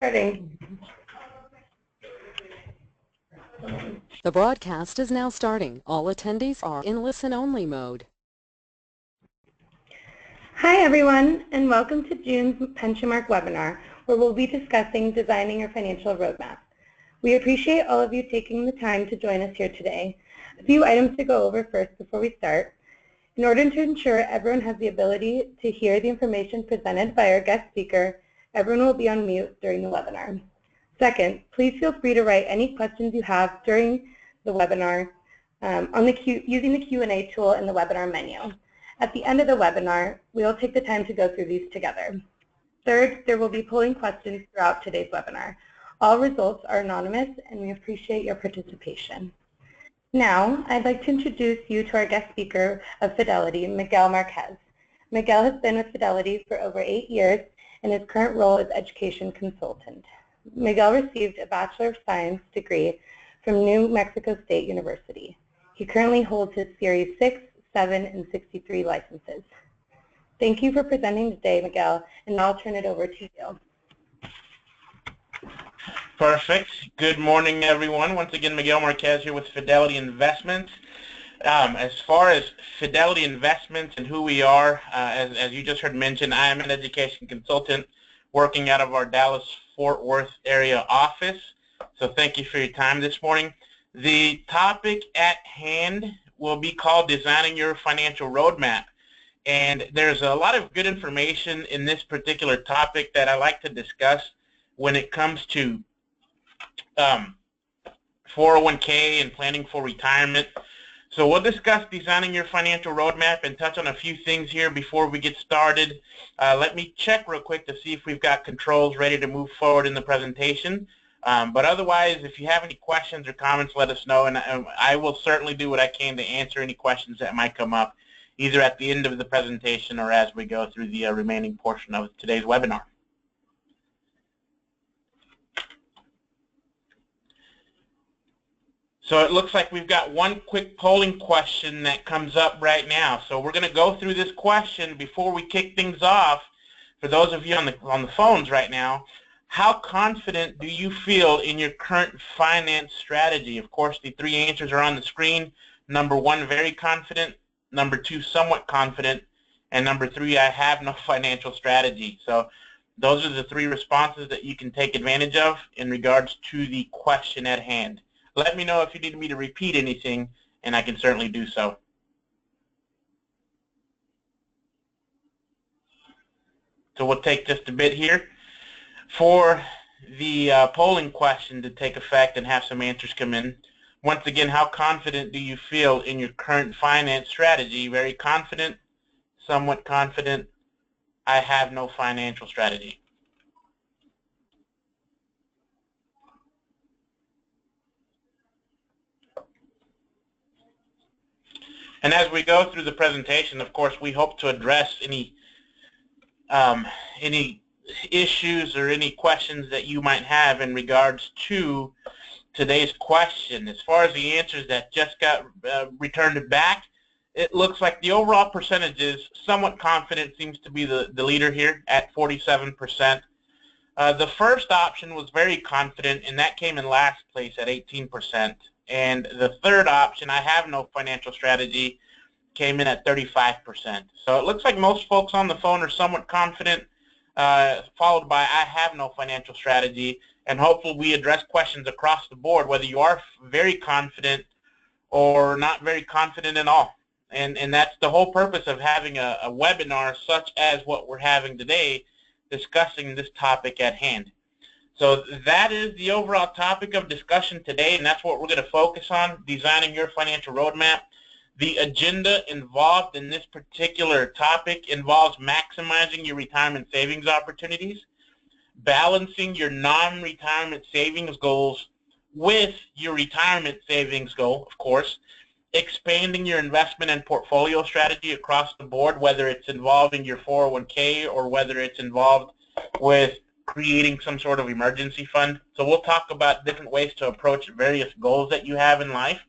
Starting. The broadcast is now starting. All attendees are in listen-only mode. Hi everyone, and welcome to June's Pensionmark webinar, where we'll be discussing designing your financial roadmap. We appreciate all of you taking the time to join us here today. A few items to go over first before we start. In order to ensure everyone has the ability to hear the information presented by our guest speaker, everyone will be on mute during the webinar. Second, please feel free to write any questions you have during the webinar using the Q&A tool in the webinar menu. At the end of the webinar, we will take the time to go through these together. Third, there will be polling questions throughout today's webinar. All results are anonymous, and we appreciate your participation. Now, I'd like to introduce you to our guest speaker of Fidelity, Miguel Marquez. Miguel has been with Fidelity for over 8 years, and his current role is education consultant. Miguel received a Bachelor of Science degree from New Mexico State University. He currently holds his Series 6, 7, and 63 licenses. Thank you for presenting today, Miguel, and now I'll turn it over to you. Perfect. Good morning, everyone. Once again, Miguel Marquez here with Fidelity Investments. As far as Fidelity Investments and who we are, as you just heard mentioned, I am an education consultant working out of our Dallas-Fort Worth area office. So thank you for your time this morning. The topic at hand will be called Designing Your Financial Roadmap. And there's a lot of good information in this particular topic that I like to discuss when it comes to 401k and planning for retirement. So we'll discuss designing your financial roadmap and touch on a few things here before we get started. Let me check real quick to see if we've got controls ready to move forward in the presentation. But otherwise, if you have any questions or comments, let us know, and I will certainly do what I can to answer any questions that might come up, either at the end of the presentation or as we go through the remaining portion of today's webinar. So it looks like we've got one quick polling question that comes up right now. So we're going to go through this question before we kick things off. For those of you on the phones right now, how confident do you feel in your current finance strategy? Of course, the three answers are on the screen. Number 1, very confident. Number 2, somewhat confident. And number 3, I have no financial strategy. So those are the 3 responses that you can take advantage of in regards to the question at hand. Let me know if you need me to repeat anything, and I can certainly do so. So we'll take just a bit here for the polling question to take effect and have some answers come in. Once again, how confident do you feel in your current finance strategy? Very confident, somewhat confident, I have no financial strategy. And as we go through the presentation, of course, we hope to address any issues or any questions that you might have in regards to today's question. As far as the answers that just got returned back, it looks like the overall percentages, somewhat confident seems to be the leader here at 47%. The first option was very confident, and that came in last place at 18%. And the third option, I have no financial strategy, came in at 35%. So it looks like most folks on the phone are somewhat confident, followed by I have no financial strategy, and hopefully we address questions across the board, whether you are very confident or not very confident at all. And that's the whole purpose of having a webinar such as what we're having today, discussing this topic at hand. So that is the overall topic of discussion today, and that's what we're going to focus on, designing your financial roadmap. The agenda involved in this particular topic involves maximizing your retirement savings opportunities, balancing your non-retirement savings goals with your retirement savings goal, of course, expanding your investment and portfolio strategy across the board, whether it's involving your 401k or whether it's involved with creating some sort of emergency fund. So we'll talk about different ways to approach various goals that you have in life.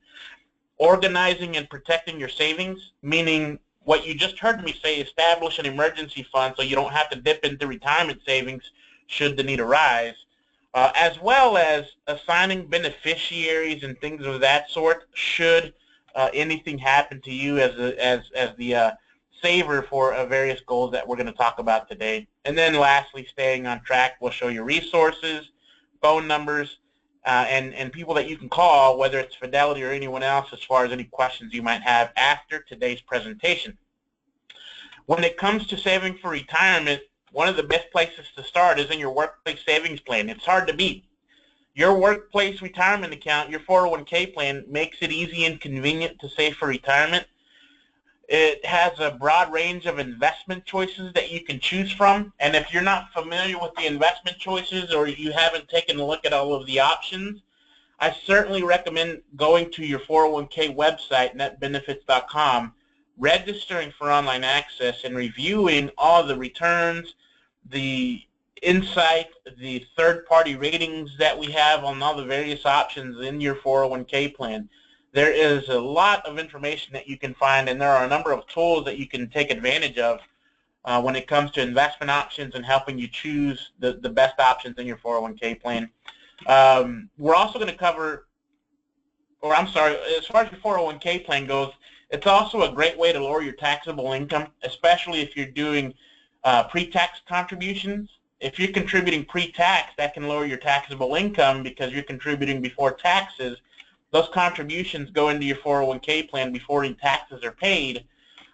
Organizing and protecting your savings, meaning what you just heard me say, establish an emergency fund so you don't have to dip into retirement savings should the need arise. as well as assigning beneficiaries and things of that sort should anything happen to you as the saver for various goals that we're going to talk about today. And then lastly, staying on track, we'll show you resources, phone numbers, and people that you can call, whether it's Fidelity or anyone else, as far as any questions you might have after today's presentation. When it comes to saving for retirement, one of the best places to start is in your workplace savings plan. It's hard to beat. Your workplace retirement account, your 401k plan, makes it easy and convenient to save for retirement. It has a broad range of investment choices that you can choose from, and if you're not familiar with the investment choices or you haven't taken a look at all of the options, I certainly recommend going to your 401k website, netbenefits.com, registering for online access and reviewing all the returns, the insight, the third-party ratings that we have on all the various options in your 401k plan. There is a lot of information that you can find, and there are a number of tools that you can take advantage of when it comes to investment options and helping you choose the best options in your 401k plan. We're also going to cover, or I'm sorry, as far as your 401k plan goes, it's also a great way to lower your taxable income, especially if you're doing pre-tax contributions. If you're contributing pre-tax, that can lower your taxable income because you're contributing before taxes. Those contributions go into your 401k plan before any taxes are paid,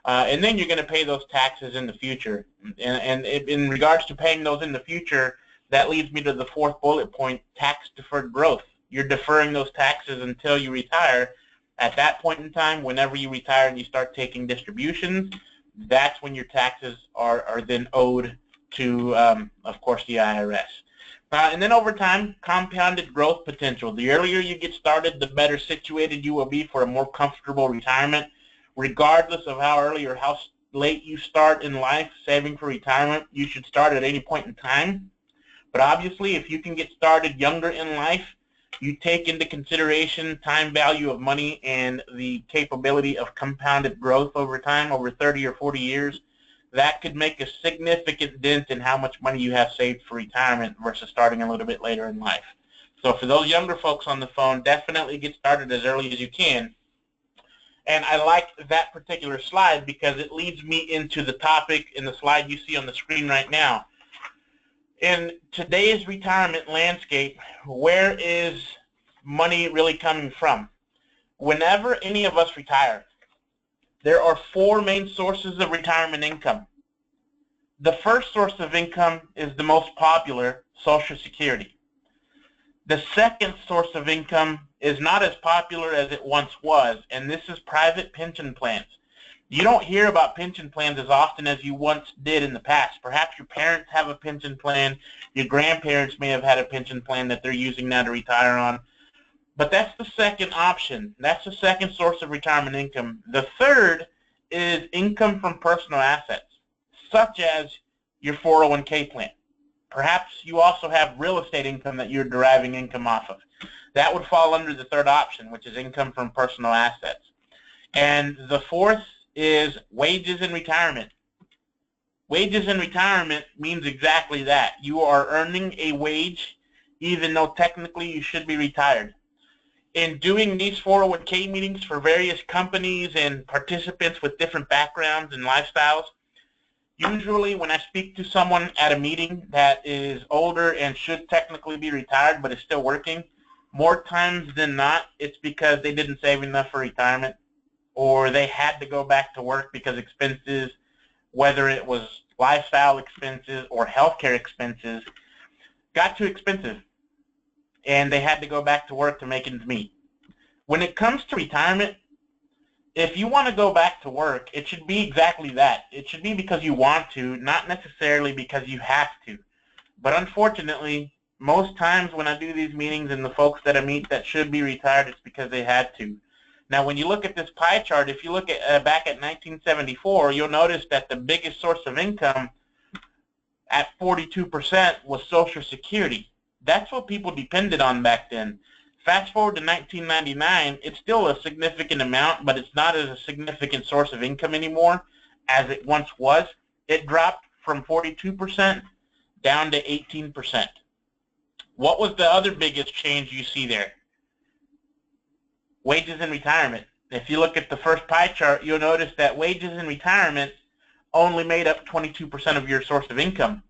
and then you're going to pay those taxes in the future. And in regards to paying those in the future, that leads me to the fourth bullet point, tax-deferred growth. You're deferring those taxes until you retire. At that point in time, whenever you retire and you start taking distributions, that's when your taxes are then owed to, of course, the IRS. And then over time, compounded growth potential. The earlier you get started, the better situated you will be for a more comfortable retirement. Regardless of how early or how late you start in life saving for retirement, you should start at any point in time. But obviously, if you can get started younger in life, you take into consideration time value of money and the capability of compounded growth over time, over 30 or 40 years, that could make a significant dent in how much money you have saved for retirement versus starting a little bit later in life. So for those younger folks on the phone, definitely get started as early as you can. And I like that particular slide because it leads me into the topic in the slide you see on the screen right now. In today's retirement landscape, where is money really coming from? Whenever any of us retire, there are four main sources of retirement income. The first source of income is the most popular, Social Security. The second source of income is not as popular as it once was, and this is private pension plans. You don't hear about pension plans as often as you once did in the past. Perhaps your parents have a pension plan, your grandparents may have had a pension plan that they're using now to retire on. But that's the second option. That's the second source of retirement income. The third is income from personal assets, such as your 401k plan. Perhaps you also have real estate income that you're deriving income off of. That would fall under the third option, which is income from personal assets. And the fourth is wages in retirement. Wages in retirement means exactly that. You are earning a wage even though technically you should be retired. In doing these 401k meetings for various companies and participants with different backgrounds and lifestyles, usually when I speak to someone at a meeting that is older and should technically be retired but is still working, more times than not, it's because they didn't save enough for retirement or they had to go back to work because expenses, whether it was lifestyle expenses or healthcare expenses, got too expensive and they had to go back to work to make ends meet. When it comes to retirement, if you want to go back to work, it should be exactly that. It should be because you want to, not necessarily because you have to. But unfortunately, most times when I do these meetings and the folks that I meet that should be retired, it's because they had to. Now, when you look at this pie chart, if you look at back at 1974, you'll notice that the biggest source of income at 42% was Social Security. That's what people depended on back then. Fast forward to 1999, it's still a significant amount, but it's not as a significant source of income anymore as it once was. It dropped from 42% down to 18%. What was the other biggest change you see there? Wages in retirement. If you look at the first pie chart, you'll notice that wages in retirement only made up 22% of your source of income.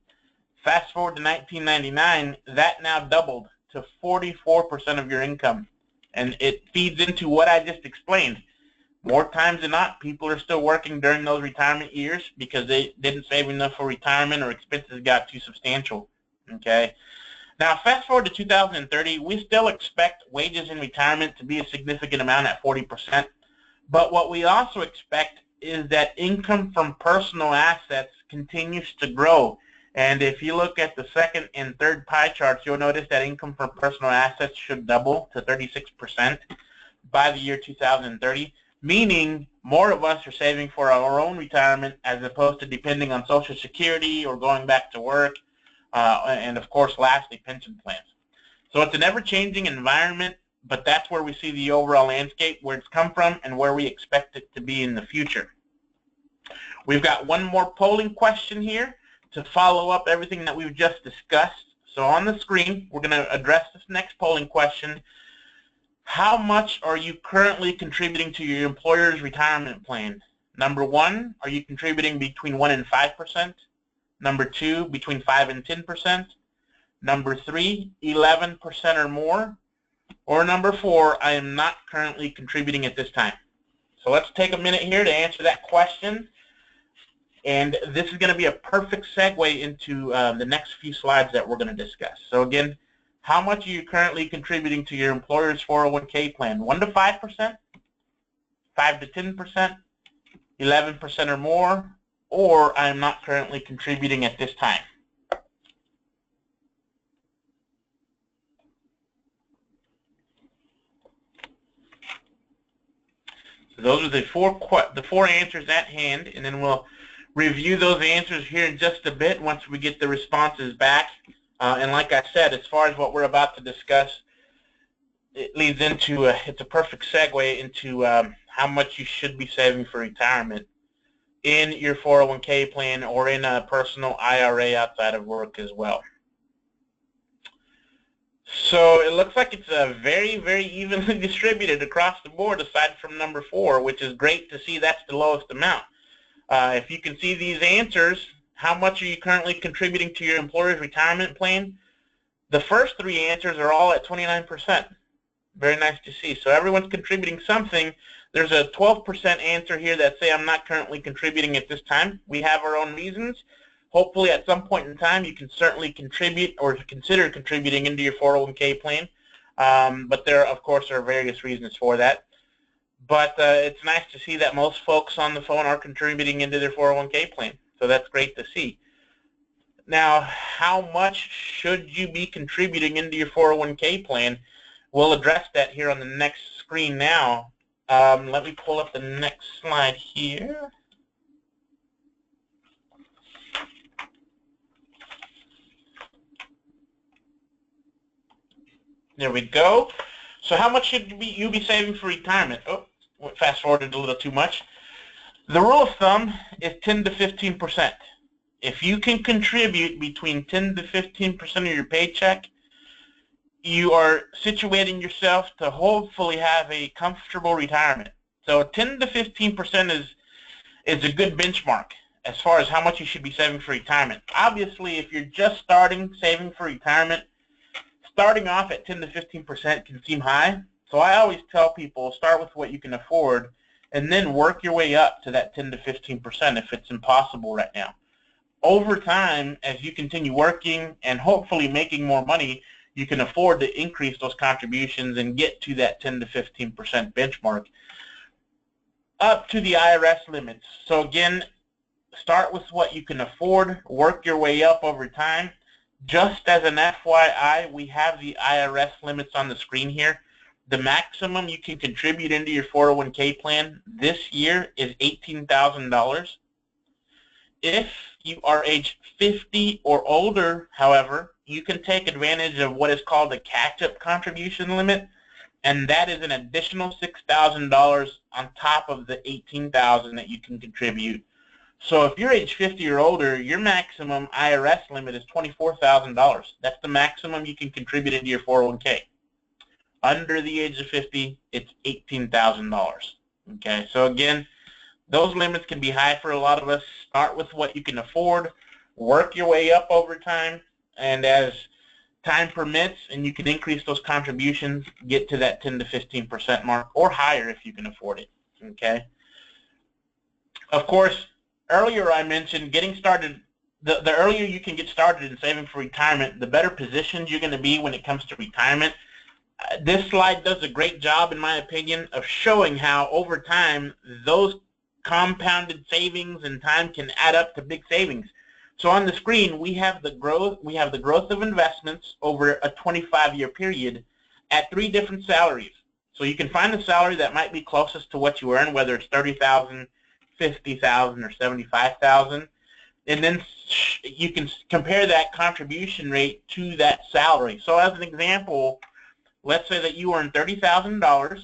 Fast forward to 1999, that now doubled to 44% of your income. And it feeds into what I just explained. More times than not, people are still working during those retirement years because they didn't save enough for retirement or expenses got too substantial. Okay. Now, fast forward to 2030, we still expect wages in retirement to be a significant amount at 40%. But what we also expect is that income from personal assets continues to grow. And if you look at the second and third pie charts, you'll notice that income from personal assets should double to 36% by the year 2030, meaning more of us are saving for our own retirement as opposed to depending on Social Security or going back to work, and of course, lastly, pension plans. So it's an ever-changing environment, but that's where we see the overall landscape, where it's come from, and where we expect it to be in the future. We've got one more polling question here to follow up everything that we've just discussed. So on the screen, we're going to address this next polling question. How much are you currently contributing to your employer's retirement plan? Number 1, are you contributing between 1 and 5%? Number 2, between 5 and 10%? Number 3, 11% or more? Or number 4, I am not currently contributing at this time. So let's take a minute here to answer that question. And this is going to be a perfect segue into the next few slides that we're going to discuss. So again, how much are you currently contributing to your employer's 401k plan? 1 to 5%, 5 to 10%, 11% or more, or I'm not currently contributing at this time. So those are the four answers at hand, and then we'll review those answers here in just a bit once we get the responses back. And like I said, as far as what we're about to discuss, it leads into it's a perfect segue into how much you should be saving for retirement in your 401k plan or in a personal IRA outside of work as well. So it looks like it's very, very evenly distributed across the board aside from number 4, which is great to see. That's the lowest amount. If you can see these answers, how much are you currently contributing to your employer's retirement plan? The first 3 answers are all at 29%. Very nice to see. So everyone's contributing something. There's a 12% answer here that say I'm not currently contributing at this time. We have our own reasons. Hopefully at some point in time you can certainly contribute or consider contributing into your 401k plan. But there, of course, are various reasons for that. But it's nice to see that most folks on the phone are contributing into their 401k plan. So that's great to see. Now, how much should you be contributing into your 401k plan? We'll address that here on the next screen now. Let me pull up the next slide here. There we go. So how much should you be saving for retirement? Oh, fast forwarded a little too much. The rule of thumb is 10 to 15%. If you can contribute between 10 to 15% of your paycheck, you are situating yourself to hopefully have a comfortable retirement. So 10 to 15% is a good benchmark as far as how much you should be saving for retirement. Obviously, if you're just starting saving for retirement, starting off at 10 to 15% can seem high. So I always tell people, start with what you can afford and then work your way up to that 10 to 15% if it's impossible right now. Over time, as you continue working and hopefully making more money, you can afford to increase those contributions and get to that 10 to 15% benchmark up to the IRS limits. So again, start with what you can afford, work your way up over time. Just as an FYI, we have the IRS limits on the screen here. The maximum you can contribute into your 401k plan this year is $18,000. If you are age 50 or older, however, you can take advantage of what is called a catch-up contribution limit, and that is an additional $6,000 on top of the $18,000 that you can contribute. So if you're age 50 or older, your maximum IRS limit is $24,000. That's the maximum you can contribute into your 401k. Under the age of 50, it's $18,000. Okay, so again, those limits can be high for a lot of us. Start with what you can afford, work your way up over time, and as time permits and you can increase those contributions, get to that 10 to 15% mark or higher if you can afford it. Okay. Of course, earlier I mentioned getting started. The earlier you can get started in saving for retirement, the better positioned you're going to be when it comes to retirement. This slide does a great job, in my opinion, of showing how over time those compounded savings and time can add up to big savings. So on the screen we have the growth of investments over a 25-year period at 3 different salaries. So you can find the salary that might be closest to what you earn, whether it's $30,000, $50,000, or $75,000, and then you can compare that contribution rate to that salary. So as an example, let's say that you earn $30,000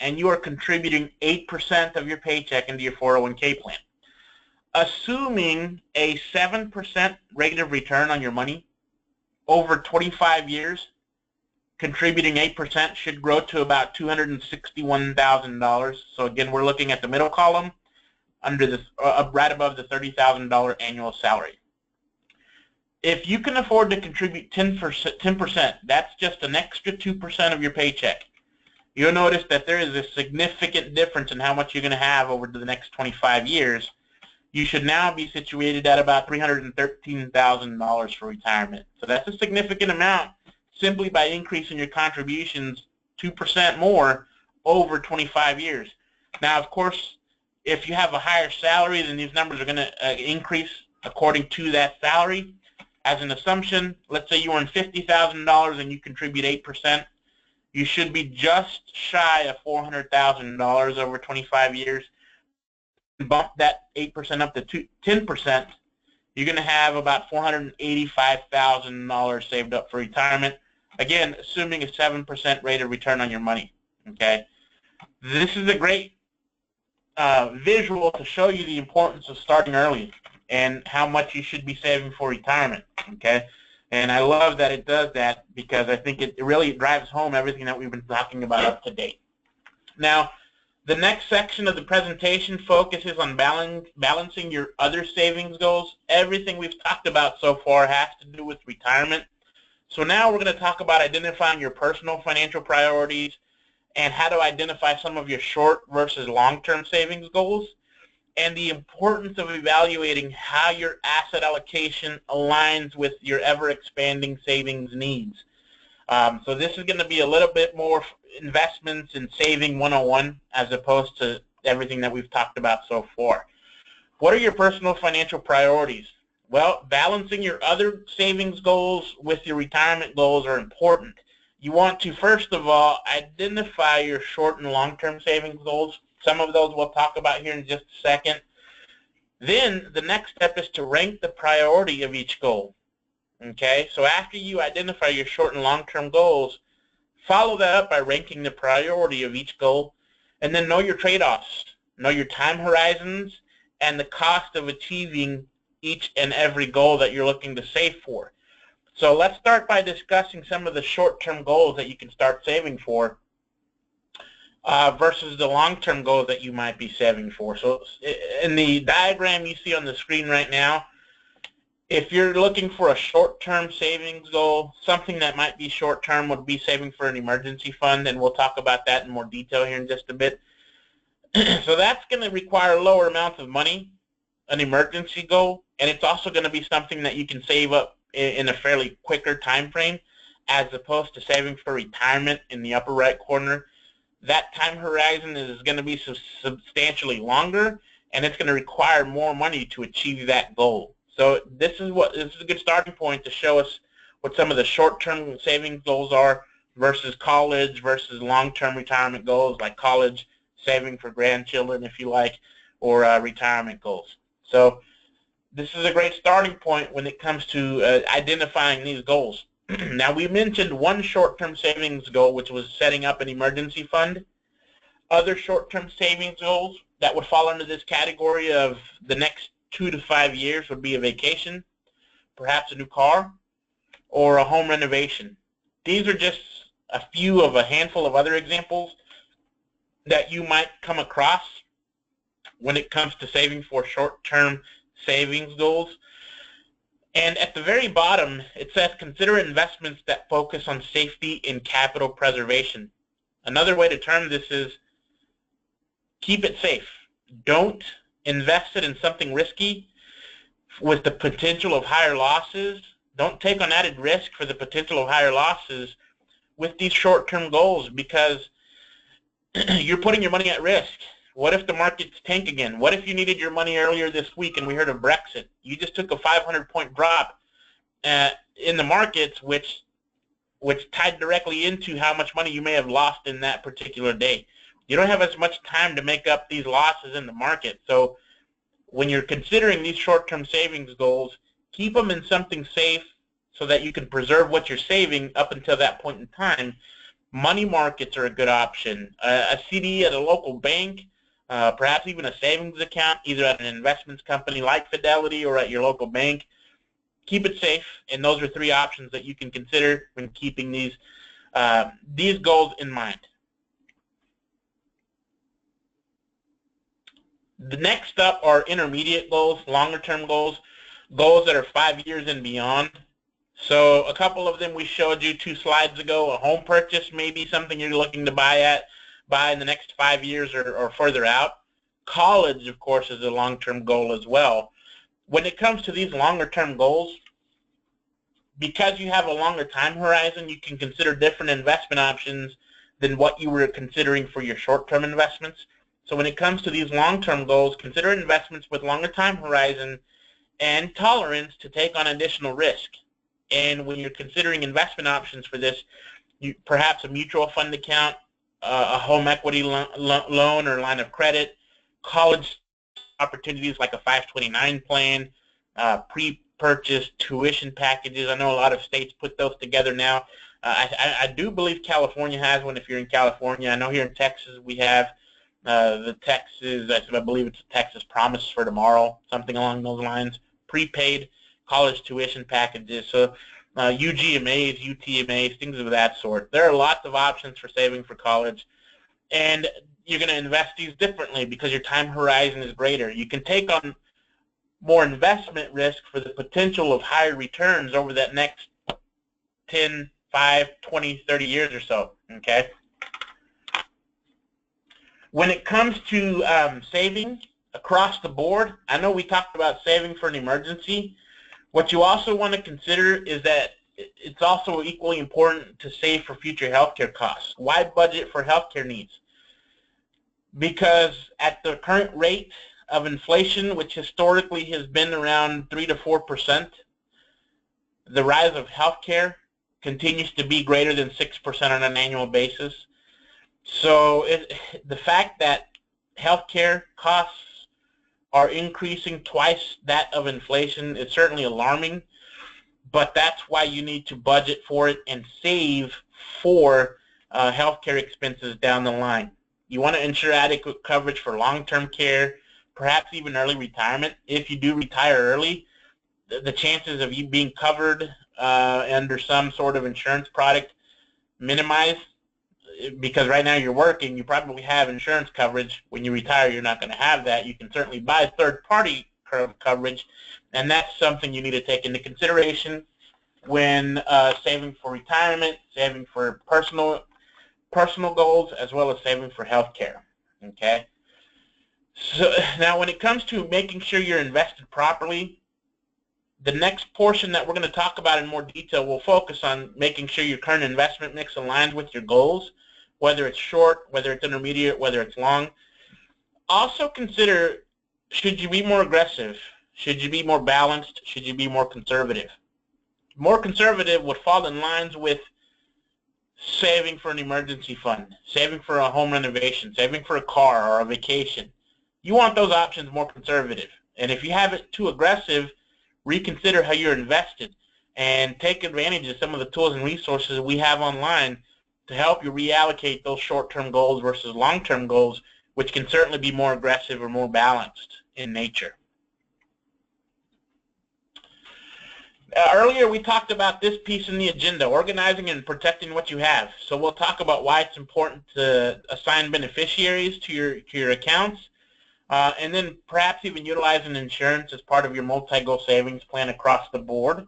and you are contributing 8% of your paycheck into your 401k plan. Assuming a 7% rate of return on your money over 25 years, contributing 8% should grow to about $261,000. So again, we're looking at the middle column under this, right above the $30,000 annual salary. If you can afford to contribute 10%, that's just an extra 2% of your paycheck. You'll notice that there is a significant difference in how much you're going to have over the next 25 years. You should now be situated at about $313,000 for retirement. So that's a significant amount simply by increasing your contributions 2% more over 25 years. Now, of course, if you have a higher salary, then these numbers are going to increase according to that salary. As an assumption, let's say you earn $50,000 and you contribute 8%. You should be just shy of $400,000 over 25 years. Bump that 8% up to 10%, you're going to have about $485,000 saved up for retirement. Again, assuming a 7% rate of return on your money. Okay, this is a great visual to show you the importance of starting early and how much you should be saving for retirement. Okay, and I love that it does that because I think it really drives home everything that we've been talking about up to date. Now, the next section of the presentation focuses on balancing your other savings goals. Everything we've talked about so far has to do with retirement. So now we're going to talk about identifying your personal financial priorities and how to identify some of your short versus long-term savings goals, and the importance of evaluating how your asset allocation aligns with your ever-expanding savings needs. So this is going to be a little bit more investments and saving 101 as opposed to everything that we've talked about so far. What are your personal financial priorities? Well, balancing your other savings goals with your retirement goals are important. You want to, first of all, identify your short and long-term savings goals. Some of those we'll talk about here in just a second. Then the next step is to rank the priority of each goal. Okay, so after you identify your short and long-term goals, follow that up by ranking the priority of each goal, and then know your trade-offs, know your time horizons, and the cost of achieving each and every goal that you're looking to save for. So let's start by discussing some of the short-term goals that you can start saving for versus the long-term goals that you might be saving for. So in the diagram you see on the screen right now, if you're looking for a short-term savings goal, something that might be short-term would be saving for an emergency fund, and we'll talk about that in more detail here in just a bit. So that's going to require lower amounts of money, an emergency goal, and it's also going to be something that you can save up in a fairly quicker time frame as opposed to saving for retirement in the upper right corner. That time horizon is going to be substantially longer, and it's going to require more money to achieve that goal. So this is a good starting point to show us what some of the short-term savings goals are versus college versus long-term retirement goals like college, saving for grandchildren if you like, or retirement goals. So this is a great starting point when it comes to identifying these goals. Now, we mentioned one short-term savings goal, which was setting up an emergency fund. Other short-term savings goals that would fall under this category of the next 2 to 5 years would be a vacation, perhaps a new car, or a home renovation. These are just a few of a handful of other examples that you might come across when it comes to saving for short-term savings goals. And at the very bottom, it says consider investments that focus on safety and capital preservation. Another way to term this is keep it safe. Don't invest it in something risky with the potential of higher losses. Don't take on added risk for the potential of higher losses with these short-term goals, because you're putting your money at risk. What if the markets tank again? What if you needed your money earlier this week and we heard of Brexit? You just took a 500-point drop in the markets, which tied directly into how much money you may have lost in that particular day. You don't have as much time to make up these losses in the market. So when you're considering these short-term savings goals, keep them in something safe so that you can preserve what you're saving up until that point in time. Money markets are a good option. A CD at a local bank, perhaps even a savings account, either at an investments company like Fidelity or at your local bank. Keep it safe, and those are 3 options that you can consider when keeping these goals in mind. The next up are intermediate goals, longer-term goals, goals that are 5 years and beyond. So a couple of them we showed you 2 slides ago. A home purchase may be something you're looking to buy in the next 5 years or further out. College, of course, is a long-term goal as well. When it comes to these longer-term goals, because you have a longer time horizon, you can consider different investment options than what you were considering for your short-term investments. So when it comes to these long-term goals, consider investments with longer time horizon and tolerance to take on additional risk. And when you're considering investment options for this, perhaps a mutual fund account, a home equity loan or line of credit, college opportunities like a 529 plan, pre-purchase tuition packages. I know a lot of states put those together now. I do believe California has one if you're in California. I know here in Texas we have the Texas, I believe it's Texas Promise for Tomorrow, something along those lines, prepaid college tuition packages. So UGMAs, UTMAs, things of that sort. There are lots of options for saving for college, and you're going to invest these differently because your time horizon is greater. You can take on more investment risk for the potential of higher returns over that next 10, 5, 20, 30 years or so, okay? When it comes to saving across the board, I know we talked about saving for an emergency. What you also want to consider is that it's also equally important to save for future healthcare costs. Why budget for healthcare needs? Because at the current rate of inflation, which historically has been around 3 to 4%, the rise of healthcare continues to be greater than 6% on an annual basis. So the fact that healthcare costs are increasing twice that of inflation is certainly alarming, but that's why you need to budget for it and save for healthcare expenses down the line. You want to ensure adequate coverage for long-term care, perhaps even early retirement. If you do retire early, the chances of you being covered under some sort of insurance product minimize, because right now you're working, you probably have insurance coverage. When you retire, you're not going to have that. You can certainly buy third-party coverage, and that's something you need to take into consideration when saving for retirement, saving for personal goals, as well as saving for health care, okay? So now when it comes to making sure you're invested properly, the next portion that we're going to talk about in more detail will focus on making sure your current investment mix aligns with your goals, whether it's short, whether it's intermediate, whether it's long. Also consider, should you be more aggressive? Should you be more balanced? Should you be more conservative? More conservative would fall in lines with saving for an emergency fund, saving for a home renovation, saving for a car or a vacation. You want those options more conservative. And if you have it too aggressive, reconsider how you're invested and take advantage of some of the tools and resources we have online to help you reallocate those short-term goals versus long-term goals, which can certainly be more aggressive or more balanced in nature. Earlier we talked about this piece in the agenda, organizing and protecting what you have. So we'll talk about why it's important to assign beneficiaries to your accounts, and then perhaps even utilizing insurance as part of your multi-goal savings plan across the board.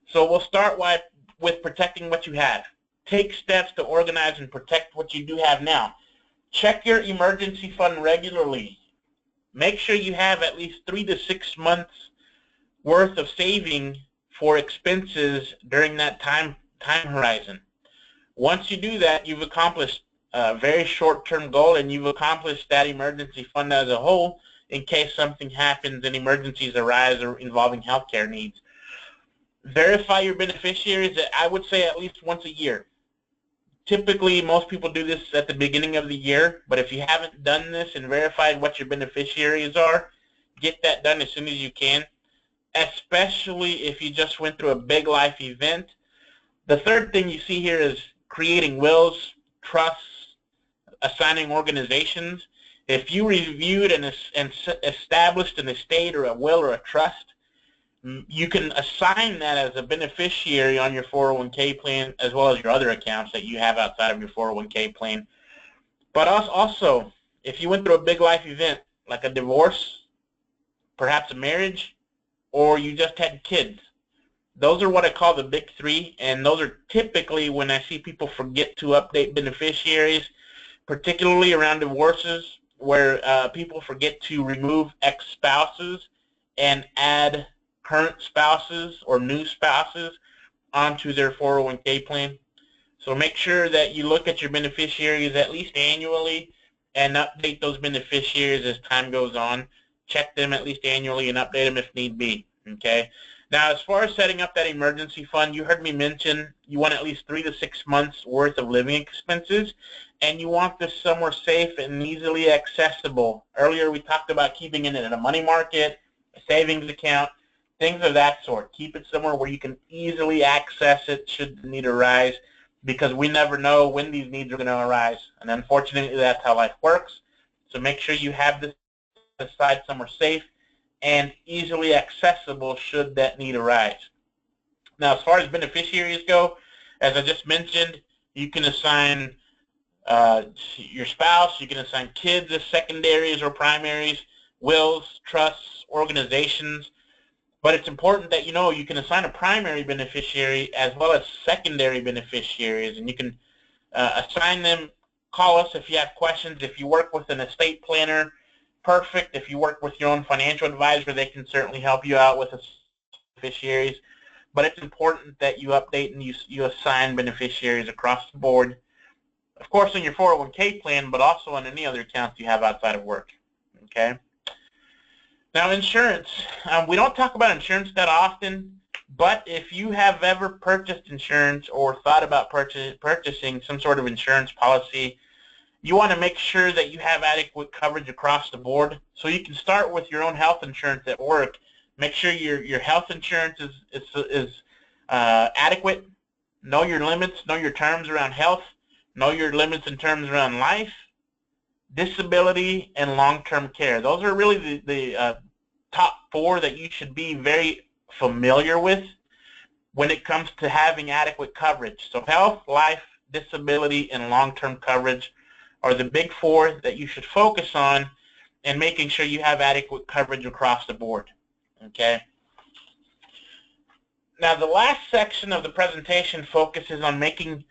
So we'll start with protecting what you have. Take steps to organize and protect what you do have now. Check your emergency fund regularly. Make sure you have at least 3 to 6 months worth of saving for expenses during that time horizon. Once you do that, you've accomplished a very short-term goal, and you've accomplished that emergency fund as a whole in case something happens and emergencies arise or involving healthcare needs. Verify your beneficiaries, I would say at least once a year. Typically, most people do this at the beginning of the year, but if you haven't done this and verified what your beneficiaries are, get that done as soon as you can, especially if you just went through a big life event. The third thing you see here is creating wills, trusts, assigning organizations. If you reviewed and established an estate or a will or a trust, you can assign that as a beneficiary on your 401k plan as well as your other accounts that you have outside of your 401k plan. But also, if you went through a big life event like a divorce, perhaps a marriage, or you just had kids, those are what I call the big three, and those are typically when I see people forget to update beneficiaries, particularly around divorces, where people forget to remove ex-spouses and add current spouses or new spouses onto their 401k plan. So make sure that you look at your beneficiaries at least annually and update those beneficiaries as time goes on. Check them at least annually and update them if need be. Okay. Now, as far as setting up that emergency fund, you heard me mention you want at least 3 to 6 months worth of living expenses, and you want this somewhere safe and easily accessible. Earlier we talked about keeping it in a money market, a savings account, things of that sort. Keep it somewhere where you can easily access it should the need arise, because we never know when these needs are going to arise. And unfortunately, that's how life works. So make sure you have this aside somewhere safe and easily accessible should that need arise. Now, as far as beneficiaries go, as I just mentioned, you can assign your spouse, you can assign kids as secondaries or primaries, wills, trusts, organizations. But it's important that you know you can assign a primary beneficiary as well as secondary beneficiaries, and you can assign them. Call us if you have questions. If you work with an estate planner, perfect. If you work with your own financial advisor, they can certainly help you out with the beneficiaries. But it's important that you update and you assign beneficiaries across the board, of course, in your 401k plan, but also on any other accounts you have outside of work. Okay. Now, insurance. We don't talk about insurance that often, but if you have ever purchased insurance or thought about purchasing some sort of insurance policy, you want to make sure that you have adequate coverage across the board. So you can start with your own health insurance at work. Make sure your health insurance is adequate. Know your limits. Know your terms around health. Know your limits and terms around life, disability, and long-term care. Those are really the top 4 that you should be very familiar with when it comes to having adequate coverage. So health, life, disability, and long-term coverage are the big 4 that you should focus on, and making sure you have adequate coverage across the board. Okay. Now, the last section of the presentation focuses on making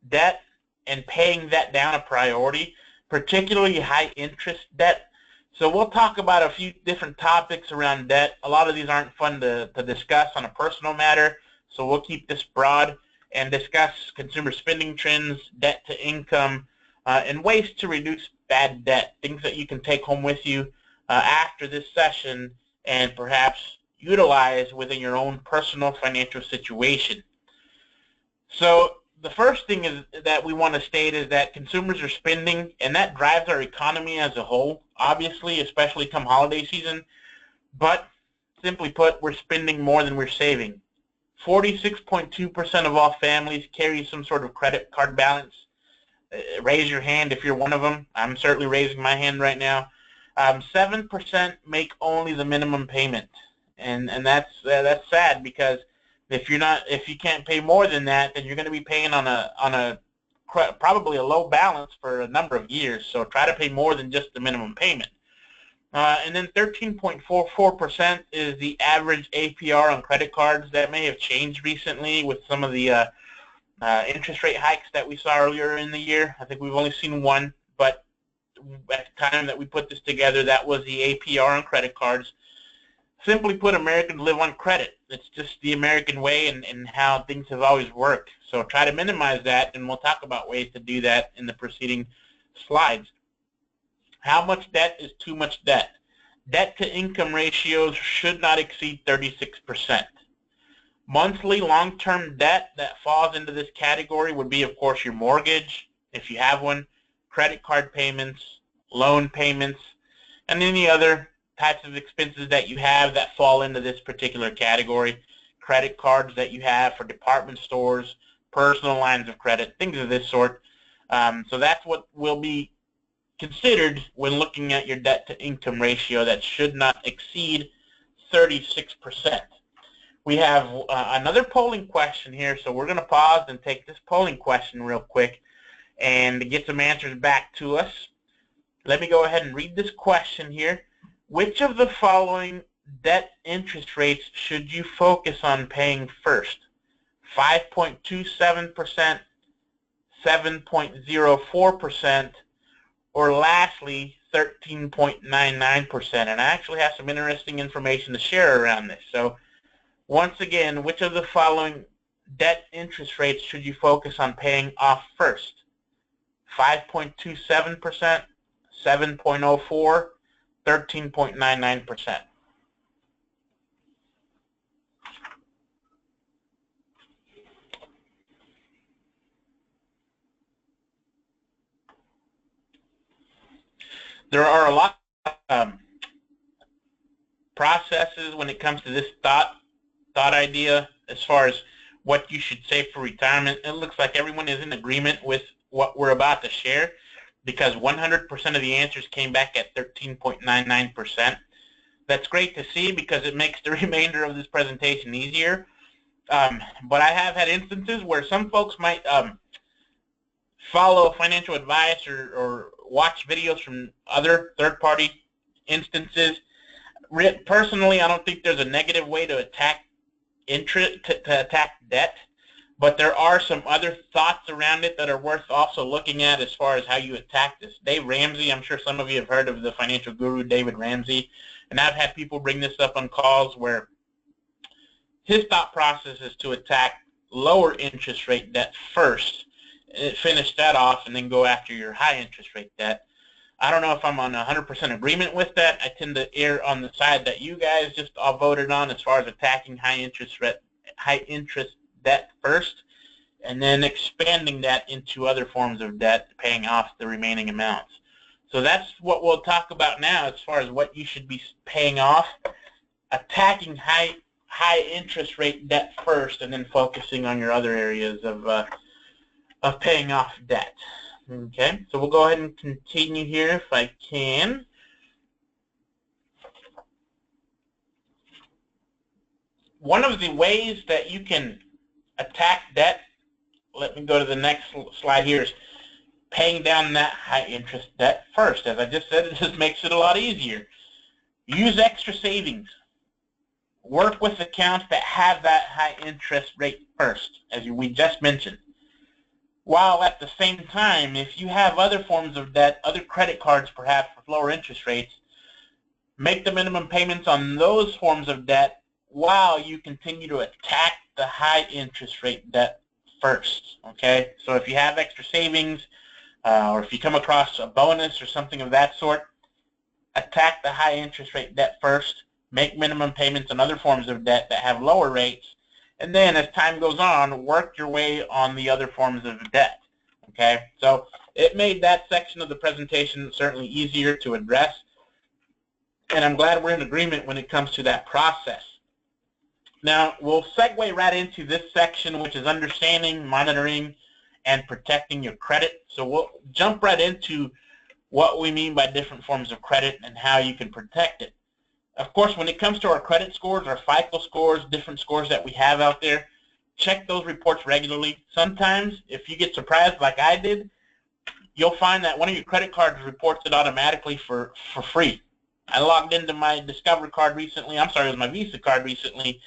debt and paying that down a priority, particularly high interest debt. So we'll talk about a few different topics around debt. A lot of these aren't fun to discuss on a personal matter, so we'll keep this broad and discuss consumer spending trends, debt to income, and ways to reduce bad debt, things that you can take home with you after this session and perhaps utilize within your own personal financial situation. So the first thing is that we want to state is that consumers are spending, and that drives our economy as a whole, obviously, especially come holiday season. But simply put, we're spending more than we're saving. 46.2% of all families carry some sort of credit card balance. Raise your hand if you're one of them. I'm certainly raising my hand right now. 7% make only the minimum payment. and that's sad, because if you can't pay more than that, then you're going to be paying on a probably a low balance for a number of years. So try to pay more than just the minimum payment. And then 13.44% is the average APR on credit cards. That may have changed recently with some of the interest rate hikes that we saw earlier in the year. I think we've only seen one, but at the time that we put this together, that was the APR on credit cards. Simply put, Americans live on credit. It's just the American way and how things have always worked. So try to minimize that, and we'll talk about ways to do that in the preceding slides. How much debt is too much debt? Debt to income ratios should not exceed 36%. Monthly long-term debt that falls into this category would be, of course, your mortgage, if you have one, credit card payments, loan payments, and any other types of expenses that you have that fall into this particular category. Credit cards that you have for department stores, personal lines of credit, things of this sort. So that's what will be considered when looking at your debt to income ratio. That should not exceed 36%. We have another polling question here, so we're going to pause and take this polling question real quick and get some answers back to us. Let me go ahead and read this question here. Which of the following debt interest rates should you focus on paying first? 5.27%, 7.04%, or lastly, 13.99%. And I actually have some interesting information to share around this. So once again, which of the following debt interest rates should you focus on paying off first? 5.27%, 7.04%, 13.99%. There are a lot of processes when it comes to this thought idea as far as what you should save for retirement. It looks like everyone is in agreement with what we're about to share, because 100% of the answers came back at 13.99%. That's great to see, because it makes the remainder of this presentation easier. But I have had instances where some folks might follow financial advice or watch videos from other third-party instances. Personally, I don't think there's a negative way to attack attack debt, but there are some other thoughts around it that are worth also looking at as far as how you attack this. Dave Ramsey, I'm sure some of you have heard of the financial guru David Ramsey, and I've had people bring this up on calls where his thought process is to attack lower interest rate debt first, finish that off, and then go after your high interest rate debt. I don't know if I'm on 100% agreement with that. I tend to err on the side that you guys just all voted on as far as attacking high interest debt first, and then expanding that into other forms of debt, paying off the remaining amounts. So that's what we'll talk about now as far as what you should be paying off, attacking high interest rate debt first, and then focusing on your other areas of paying off debt. Okay, so we'll go ahead and continue here if I can. One of the ways that you can attack debt, let me go to the next slide here, is paying down that high interest debt first. As I just said, it just makes it a lot easier. Use extra savings. Work with accounts that have that high interest rate first, as we just mentioned. While at the same time, if you have other forms of debt, other credit cards perhaps with lower interest rates, make the minimum payments on those forms of debt while you continue to attack the high interest rate debt first. Okay, so if you have extra savings or if you come across a bonus or something of that sort, attack the high interest rate debt first, make minimum payments on other forms of debt that have lower rates, and then as time goes on, work your way on the other forms of debt. Okay, so it made that section of the presentation certainly easier to address, and I'm glad we're in agreement when it comes to that process. Now, we'll segue right into this section, which is understanding, monitoring, and protecting your credit. So we'll jump right into what we mean by different forms of credit and how you can protect it. Of course, when it comes to our credit scores, our FICO scores, different scores that we have out there, check those reports regularly. Sometimes, if you get surprised like I did, you'll find that one of your credit cards reports it automatically for free. I logged into my Discover card recently, it was my Visa card recently,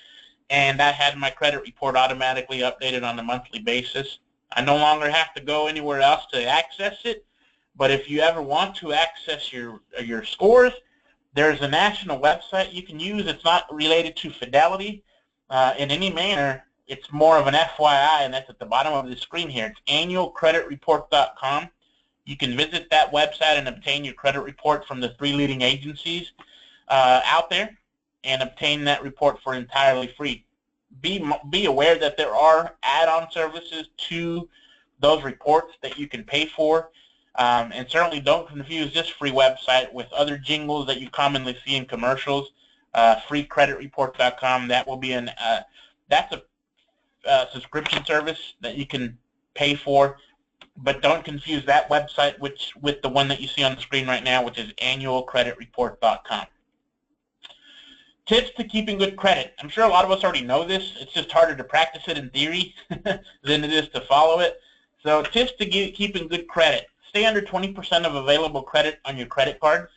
and I had my credit report automatically updated on a monthly basis. I no longer have to go anywhere else to access it, but if you ever want to access your scores, there's a national website you can use. It's not related to Fidelity in any manner. It's more of an FYI, and that's at the bottom of the screen here. It's annualcreditreport.com. You can visit that website and obtain your credit report from the 3 leading agencies out there and obtain that report for entirely free. Be aware that there are add-on services to those reports that you can pay for. And certainly don't confuse this free website with other jingles that you commonly see in commercials. Freecreditreport.com. That will be that's a subscription service that you can pay for, but don't confuse that website with the one that you see on the screen right now, which is annualcreditreport.com. Tips to keeping good credit. I'm sure a lot of us already know this. It's just harder to practice it in theory than it is to follow it. So tips to keeping good credit. Stay under 20% of available credit on your credit cards.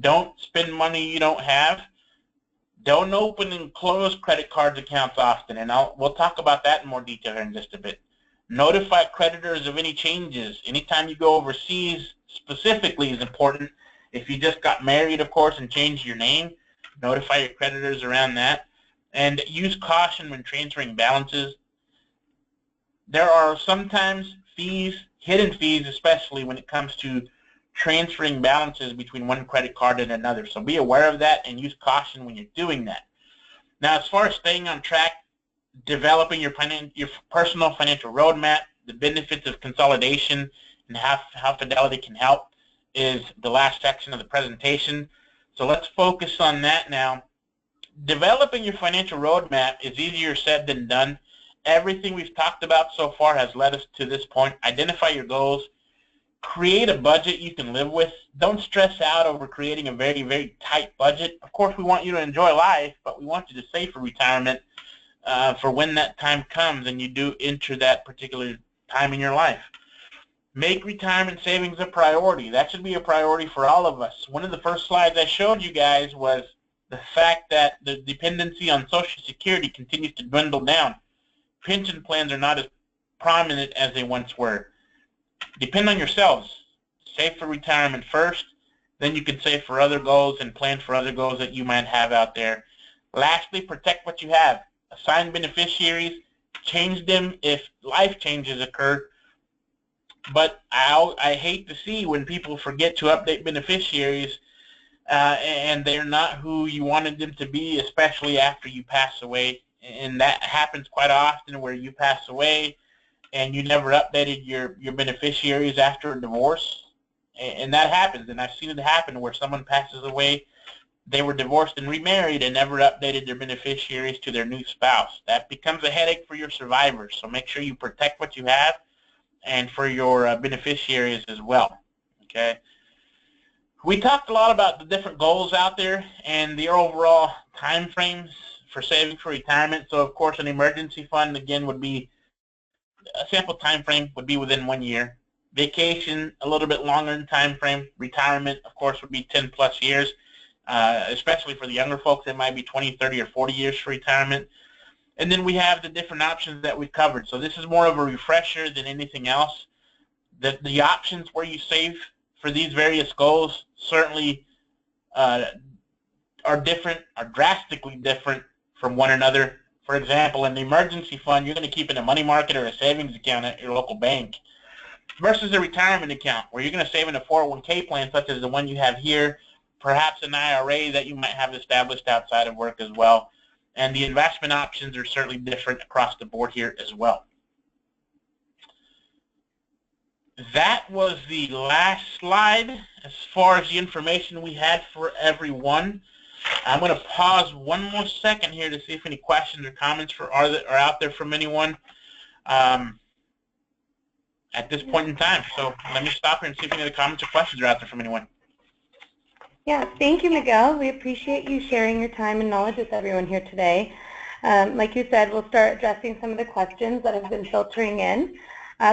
Don't spend money you don't have. Don't open and close credit cards accounts often, and we'll talk about that in more detail here in just a bit. Notify creditors of any changes. Anytime you go overseas specifically is important. If you just got married, of course, and changed your name, notify your creditors around that. And use caution when transferring balances. There are sometimes fees, hidden fees especially, when it comes to transferring balances between one credit card and another. So be aware of that and use caution when you're doing that. Now, as far as staying on track, developing your personal financial roadmap, the benefits of consolidation, and how Fidelity can help is the last section of the presentation. So let's focus on that now. Developing your financial roadmap is easier said than done. Everything we've talked about so far has led us to this point. Identify your goals. Create a budget you can live with. Don't stress out over creating a very, very tight budget. Of course, we want you to enjoy life, but we want you to save for retirement for when that time comes and you do enter that particular time in your life. Make retirement savings a priority. That should be a priority for all of us. One of the first slides I showed you guys was the fact that the dependency on Social Security continues to dwindle down. Pension plans are not as prominent as they once were. Depend on yourselves. Save for retirement first, then you can save for other goals and plan for other goals that you might have out there. Lastly, protect what you have. Assign beneficiaries. Change them if life changes occur. But I hate to see when people forget to update beneficiaries and they're not who you wanted them to be, especially after you pass away. And that happens quite often where you pass away and you never updated your beneficiaries after a divorce. And that happens, and I've seen it happen where someone passes away, they were divorced and remarried and never updated their beneficiaries to their new spouse. That becomes a headache for your survivors, so make sure you protect what you have and for your beneficiaries as well. Okay. We talked a lot about the different goals out there and the overall time frames for saving for retirement. So, of course, an emergency fund, again, would be a sample time frame would be within 1 year. Vacation, a little bit longer in time frame. Retirement, of course, would be 10 plus years, especially for the younger folks. It might be 20, 30, or 40 years for retirement. And then we have the different options that we've covered. So this is more of a refresher than anything else. The options where you save for these various goals certainly are different, are drastically different from one another. For example, in the emergency fund, you're going to keep in a money market or a savings account at your local bank versus a retirement account where you're going to save in a 401k plan such as the one you have here, perhaps an IRA that you might have established outside of work as well. And the investment options are certainly different across the board here as well. That was the last slide as far as the information we had for everyone. I'm going to pause one more second here to see if any questions or comments are out there from anyone at this point in time. So let me stop here and see if any other comments or questions are out there from anyone. Yeah, thank you, Miguel. We appreciate you sharing your time and knowledge with everyone here today. Like you said, we'll start addressing some of the questions that have been filtering in.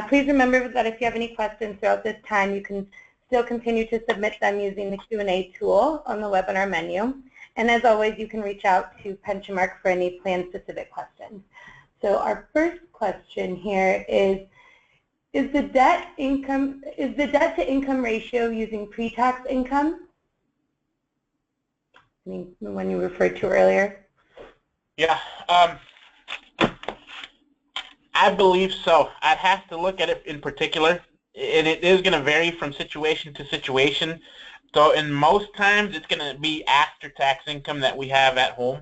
Please remember that if you have any questions throughout this time, you can still continue to submit them using the Q&A tool on the webinar menu. And as always, you can reach out to Pensionmark for any plan-specific questions. So our first question here is the debt to income ratio using pre-tax income? The one you referred to earlier? Yeah, I believe so. I'd have to look at it in particular, and it is going to vary from situation to situation. So in most times, it's going to be after-tax income that we have at home.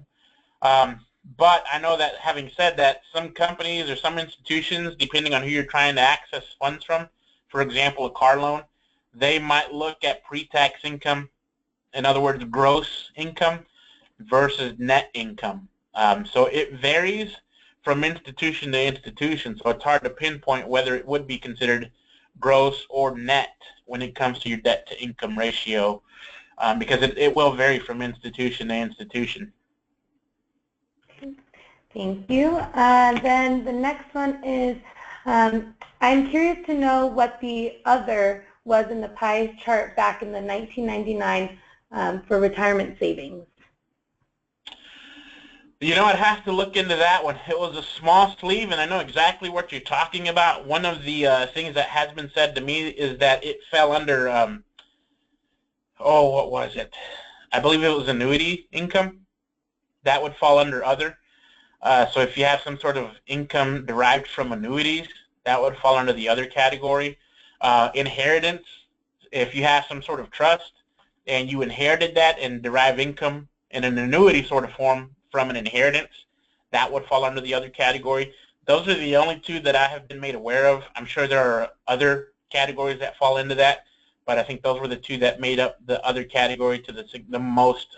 But I know that, having said that, some companies or some institutions, depending on who you're trying to access funds from, for example, a car loan, they might look at pre-tax income, in other words, gross income versus net income. So it varies from institution to institution, so it's hard to pinpoint whether it would be considered gross or net when it comes to your debt to income ratio, because it will vary from institution to institution. Thank you. Then the next one is, I'm curious to know what the other was in the pie chart back in the 1999 for retirement savings. You know, I'd have to look into that one. It was a small sleeve, and I know exactly what you're talking about. One of the things that has been said to me is that it fell under, what was it? I believe it was annuity income. That would fall under other. So if you have some sort of income derived from annuities, that would fall under the other category. Inheritance, if you have some sort of trust and you inherited that and derive income in an annuity sort of form from an inheritance, that would fall under the other category. Those are the only two that I have been made aware of. I'm sure there are other categories that fall into that, but I think those were the two that made up the other category to the most,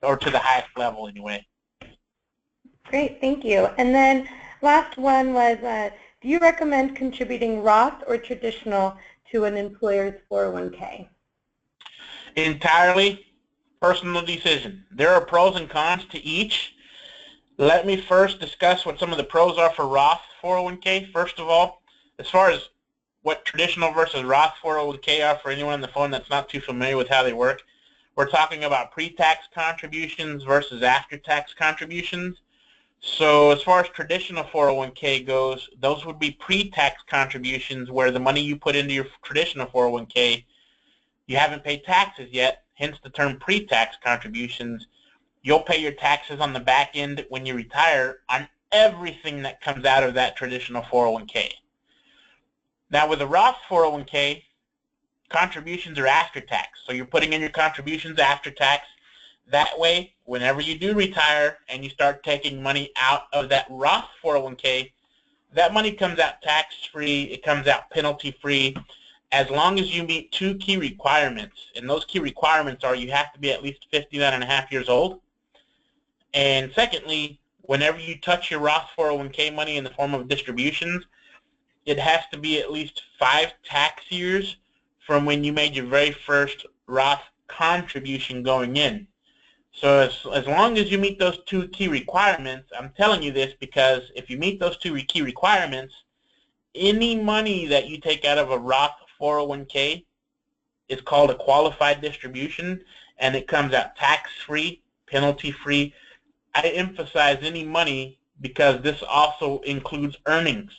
or to the highest level anyway. Great, thank you. And then last one was, do you recommend contributing Roth or traditional to an employer's 401k? Entirely personal decision. There are pros and cons to each. Let me first discuss what some of the pros are for Roth 401k. First of all, as far as what traditional versus Roth 401k are for anyone on the phone that's not too familiar with how they work, we're talking about pre-tax contributions versus after-tax contributions. So as far as traditional 401k goes, those would be pre-tax contributions where the money you put into your traditional 401k, you haven't paid taxes yet, hence the term pre-tax contributions. You'll pay your taxes on the back end when you retire on everything that comes out of that traditional 401k. Now with a Roth 401k, contributions are after tax. So you're putting in your contributions after tax. That way, whenever you do retire and you start taking money out of that Roth 401k, that money comes out tax-free, it comes out penalty-free, as long as you meet two key requirements. And those key requirements are you have to be at least 59.5 years old. And secondly, whenever you touch your Roth 401k money in the form of distributions, it has to be at least 5 tax years from when you made your very first Roth contribution going in. So as long as you meet those two key requirements, I'm telling you this because if you meet those two key requirements, any money that you take out of a Roth 401k is called a qualified distribution, and it comes out tax-free, penalty-free. I emphasize any money because this also includes earnings.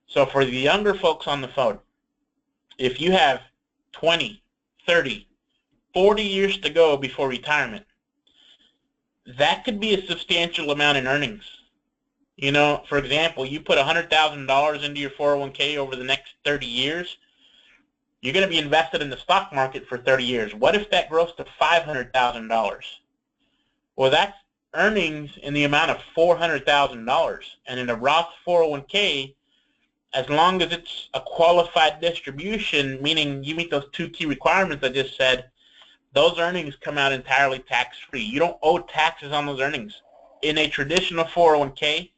So for the younger folks on the phone, if you have 20, 30, 40 years to go before retirement, that could be a substantial amount in earnings. You know, for example, you put $100,000 into your 401k over the next 30 years, you're going to be invested in the stock market for 30 years. What if that grows to $500,000? Well, that's earnings in the amount of $400,000. And in a Roth 401k, as long as it's a qualified distribution, meaning you meet those two key requirements I just said, those earnings come out entirely tax-free. You don't owe taxes on those earnings. In a traditional 401k,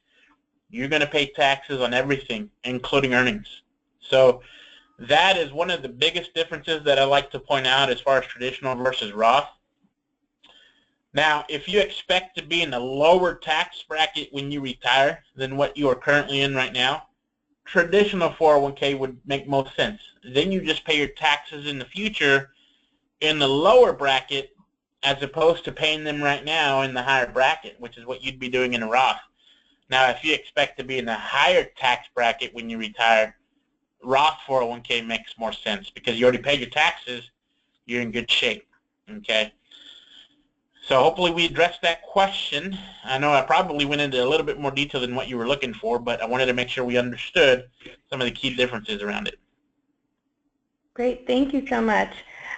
you're going to pay taxes on everything, including earnings. So That is one of the biggest differences that I like to point out as far as traditional versus Roth. Now, if you expect to be in a lower tax bracket when you retire than what you are currently in right now, traditional 401k would make most sense. Then you just pay your taxes in the future in the lower bracket as opposed to paying them right now in the higher bracket, which is what you'd be doing in a Roth. Now, if you expect to be in a higher tax bracket when you retire, Roth 401k makes more sense because you already paid your taxes, you're in good shape, okay? So hopefully we addressed that question. I know I probably went into a little bit more detail than what you were looking for, but I wanted to make sure we understood some of the key differences around it. Great, thank you so much.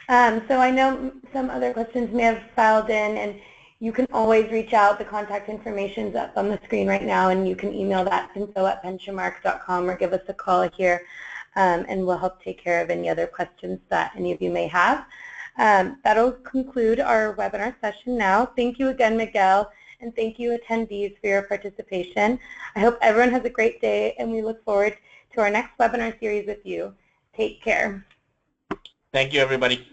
So I know some other questions may have filed in, and you can always reach out. The contact information is up on the screen right now, and you can email that info@pensionmark.com or give us a call here, and we'll help take care of any other questions that any of you may have. That'll conclude our webinar session now. Thank you again, Miguel, and thank you attendees for your participation. I hope everyone has a great day, and we look forward to our next webinar series with you. Take care. Thank you, everybody.